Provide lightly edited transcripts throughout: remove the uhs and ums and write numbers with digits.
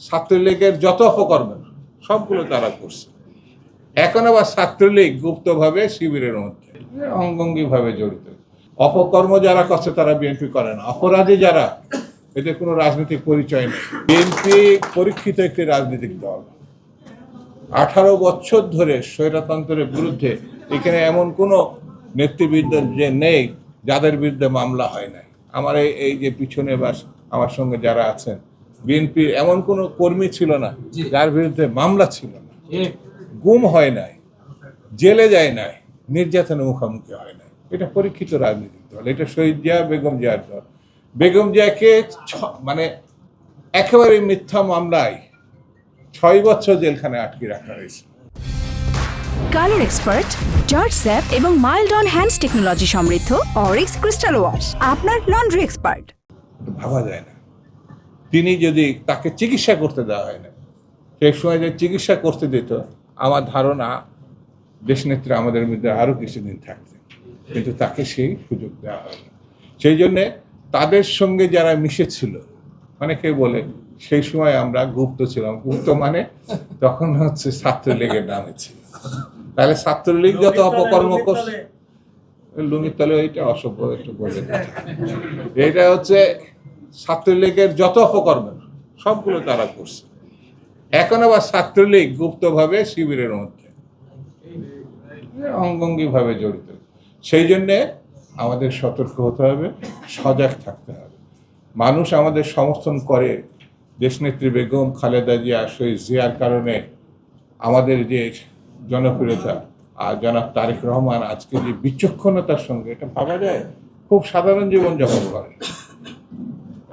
ছাত্রলীগের যত অপকর্ম সবগুলো তারা করছে। এখন আবার ছাত্রলীগ গুপ্তভাবে শিবিরের মধ্যে অঙ্গাঙ্গিভাবে জড়িত। অপকর্ম যারা করছে তারা বিএনপি করে না, অপরাধী যারা এদের কোনো রাজনৈতিক পরিচয় নেই। বিএনপি পরীক্ষিত একটি রাজনৈতিক দল, 18 বছর ধরে স্বৈরতন্ত্রের বিরুদ্ধে এখানে এমন কোনো নেতৃবৃন্দ যে নেই যাদের বিরুদ্ধে মামলা হয় নাই। আমার এই যে পিছনে বা আমার সঙ্গে যারা আছেন, বিএনপির এমন কোনো কর্মী ছিল না যার বিরুদ্ধে মামলা ছিল না, গুম হয় নাই, জেলে যায় নাই, নির্যাতনের মুখোমুখি হয় নাই। এটা পরীক্ষিত রাজনৈতিক দল। এটা শহীদ জিয়া, বেগম জিয়ার দল। বেগম জিয়াকে মানে একেবারে মিথ্যা মামলায় 6 বছর জেলখানায় আটকে রাখা হয়েছে। কালার এক্সপার্ট, জর্জ স্যাপ এবং মাইল্ড অন হ্যান্ডস টেকনোলজি সমৃদ্ধ অরিক্স ক্রিস্টাল ওয়াশ আপনার লন্ড্রি এক্সপার্ট। ভাবা যায় না, তিনি যদি তাকে চিকিৎসা করতে দেওয়া হয় না, সেই সময় যে চিকিৎসা করতে দিত, আমার ধারণা দেশনেত্রী আমাদের মধ্যে আরও কিছুদিন থাকতেন, কিন্তু তাকে সেই সুযোগ দেওয়া হয়নি। সেই জন্যে তাদের সঙ্গে যারা মিশেছিল, অনেকে বলে সেই সময় আমরা গুপ্ত ছিলাম। গুপ্ত মানে তখন হচ্ছে ছাত্রলীগের নামে ছিল। তাহলে ছাত্রলীগ যত অপকর্ম করছে, লুঙ্গির তলে এটা অসভ্য একটু বলে, এটা হচ্ছে ছাত্রলীগের যত অপকর্ম সবগুলো তারা করছে। এখন আবার ছাত্রলীগ গুপ্তভাবে শিবিরের মধ্যে অঙ্গাঙ্গিভাবে জড়িত। সেই জন্যে আমাদের সতর্ক হতে হবে, সজাগ থাকতে হবে। মানুষ আমাদের সমর্থন করে, দেশনেত্রী বেগম খালেদা জিয়া, শহীদ জিয়ার কারণে আমাদের যে জনপ্রিয়তা, আর জনাব তারেক রহমান আজকে যে বিচক্ষণতার সঙ্গে, এটা ভাবা যায়, খুব সাধারণ জীবনযাপন করে,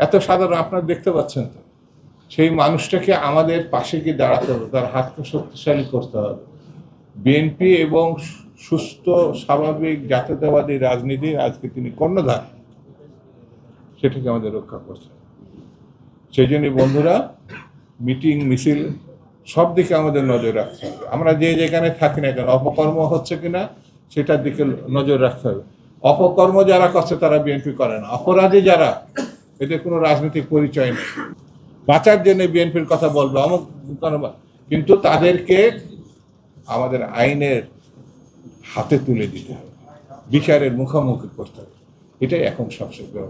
এত সাধারণ আপনারা দেখতে পাচ্ছেন তো। সেই মানুষটাকে আমাদের পাশে গিয়ে দাঁড়াতে হবে, তার হাতকে শক্তিশালী করতে হবে। বিএনপি এবং সুস্থ স্বাভাবিক জাতীয়তাবাদী রাজনীতির আজকে তিনি কর্ণধার, সেটাকে আমাদের রক্ষা করছে। সেই জন্য বন্ধুরা, মিটিং মিছিল সব দিকে আমাদের নজর রাখতে হবে। আমরা যে যেখানে থাকি না কেন, অপকর্ম হচ্ছে কিনা সেটার দিকে নজর রাখতে হবে। অপকর্ম যারা করছে তারা বিএনপি করে না, অপরাধী যারা এদের কোনো রাজনৈতিক পরিচয় নেই। বাঁচার জন্য বিএনপির কথা বলবে অমুক, কিন্তু তাদেরকে আমাদের আইনের হাতে তুলে দিতে হবে, বিচারের মুখোমুখি করতে হবে। এটাই এখন সবচেয়ে বড়।